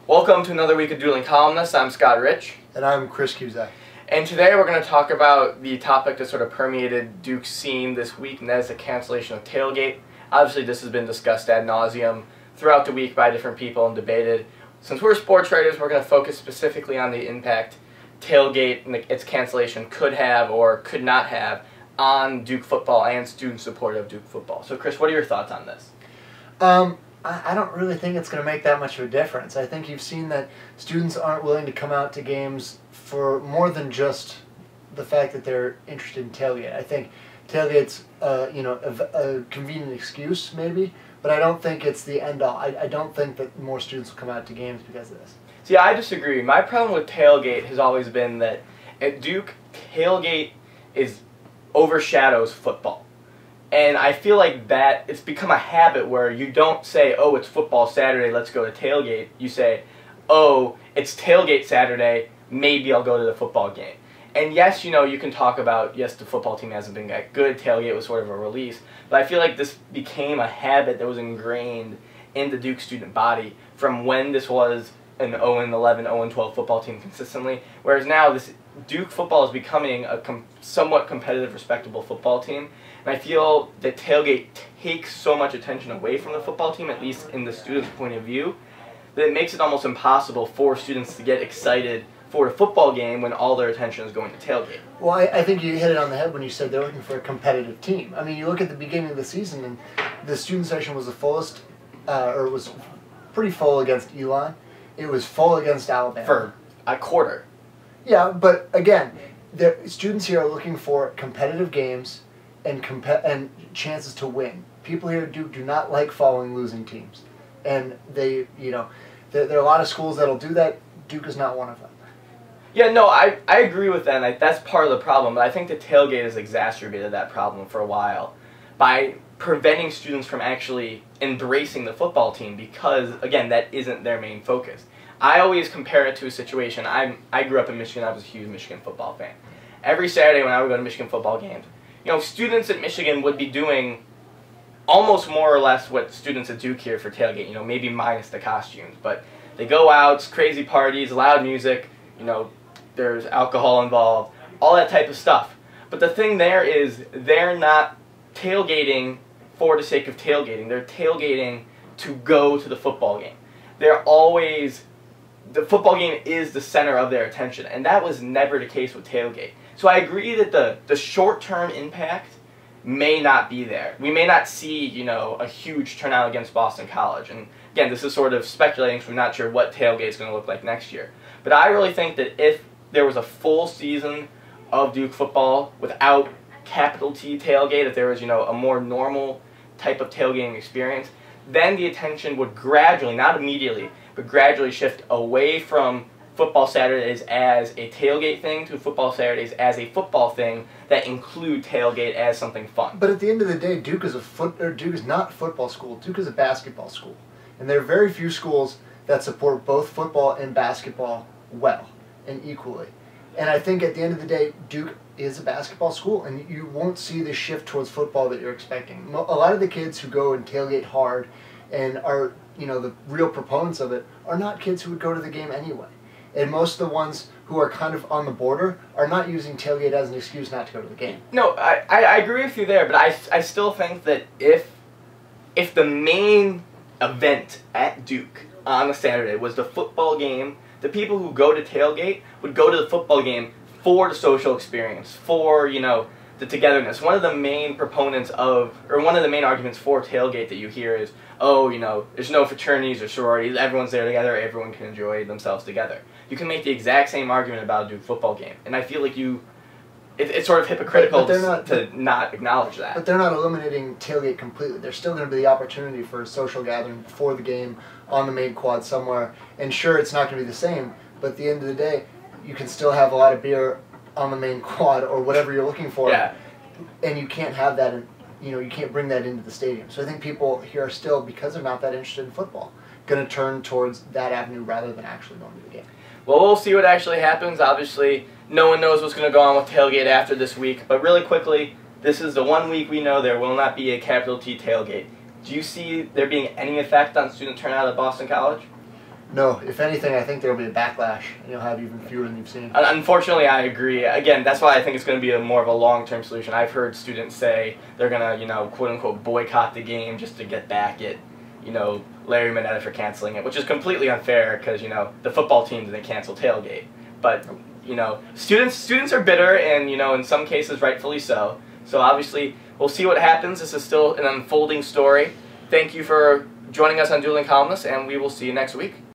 Welcome to another week of Dueling Columnists. I'm Scott Rich. And I'm Chris Cusack. And today we're going to talk about the topic that sort of permeated Duke's scene this week, and that is the cancellation of Tailgate. Obviously, this has been discussed ad nauseum throughout the week by different people and debated. Since we're sports writers, we're going to focus specifically on the impact Tailgate and its cancellation could have or could not have on Duke football and student support of Duke football. So, Chris, what are your thoughts on this? I don't really think it's going to make that much of a difference. I think you've seen that students aren't willing to come out to games for more than just the fact that they're interested in tailgate. I think tailgate's a convenient excuse maybe, but I don't think it's the end all. I don't think that more students will come out to games because of this. See, I disagree. My problem with tailgate has always been that at Duke, tailgate overshadows football. And I feel like that it's become a habit where you don't say, oh, it's football Saturday, let's go to tailgate. You say, oh, it's tailgate Saturday, maybe I'll go to the football game. And yes, you know, you can talk about, yes, the football team hasn't been that good, tailgate was sort of a release, but I feel like this became a habit that was ingrained in the Duke student body from when this was an 0-11, 0-12 football team consistently, whereas now this Duke football is becoming a somewhat competitive, respectable football team. And I feel that tailgate takes so much attention away from the football team, at least in the student's point of view, that it makes it almost impossible for students to get excited for a football game when all their attention is going to tailgate. Well, I think you hit it on the head when you said they're looking for a competitive team. I mean, you look at the beginning of the season, and the student section was the fullest, or it was pretty full against Elon. It was full against Alabama. For a quarter. Yeah, but again, the students here are looking for competitive games and chances to win. People here at Duke do not like following losing teams, and there are a lot of schools that'll do that. Duke is not one of them. Yeah, no, I agree with that, and that's part of the problem, but I think the tailgate has exacerbated that problem for a while by preventing students from actually embracing the football team because, again, that isn't their main focus. I always compare it to a situation. I grew up in Michigan. I was a huge Michigan football fan. Every Saturday when I would go to Michigan football games, you know, students at Michigan would be doing almost more or less what students at Duke here for tailgate, you know, maybe minus the costumes. But they go out, crazy parties, loud music, you know, there's alcohol involved, all that type of stuff. But the thing there is they're not tailgating for the sake of tailgating. They're tailgating to go to the football game. The football game is the center of their attention, and that was never the case with tailgate. So I agree that the short-term impact may not be there. We may not see, you know, a huge turnout against Boston College. And again, this is sort of speculating, so we're not sure what tailgate is going to look like next year. But I really think that if there was a full season of Duke football without capital T tailgate, if there was, you know, a more normal type of tailgating experience, then the attention would gradually, not immediately, but gradually shift away from football Saturdays as a tailgate thing to football Saturdays as a football thing that include tailgate as something fun. But at the end of the day, Duke is not a football school. Duke is a basketball school, and there are very few schools that support both football and basketball well and equally. And I think at the end of the day, Duke is a basketball school, and you won't see the shift towards football that you're expecting. A lot of the kids who go and tailgate hard and are, you know, the real proponents of it are not kids who would go to the game anyway. And most of the ones who are kind of on the border are not using tailgate as an excuse not to go to the game. No, I agree with you there, but I still think that if the main event at Duke on a Saturday was the football game, the people who go to tailgate would go to the football game for the social experience, for, you know, the togetherness. One of the main proponents of, or one of the main arguments for tailgate that you hear is, oh, you know, there's no fraternities or sororities, everyone's there together, everyone can enjoy themselves together. You can make the exact same argument about a Duke football game, and I feel like it's sort of hypocritical to not acknowledge that. But they're not eliminating tailgate completely. There's still going to be the opportunity for a social gathering before the game on the main quad somewhere, and sure, it's not going to be the same, but at the end of the day, you can still have a lot of beer on the main quad or whatever you're looking for, yeah. And you can't have that, you can't bring that into the stadium. So I think people here are still, because they're not that interested in football, going to turn towards that avenue rather than actually going to the game. Well, we'll see what actually happens. Obviously, no one knows what's going to go on with tailgate after this week, but really quickly, this is the 1 week we know there will not be a capital T tailgate. Do you see there being any effect on student turnout at Boston College? No, if anything, I think there will be a backlash, and you'll have even fewer than you've seen. Unfortunately, I agree. Again, that's why I think it's going to be more of a long-term solution. I've heard students say they're going to, quote-unquote, boycott the game just to get back at, Larry Mineta for canceling it, which is completely unfair because, the football team didn't cancel Tailgate. But, students are bitter, and, in some cases, rightfully so. So, obviously, we'll see what happens. This is still an unfolding story. Thank you for joining us on Dueling Columnists, and we will see you next week.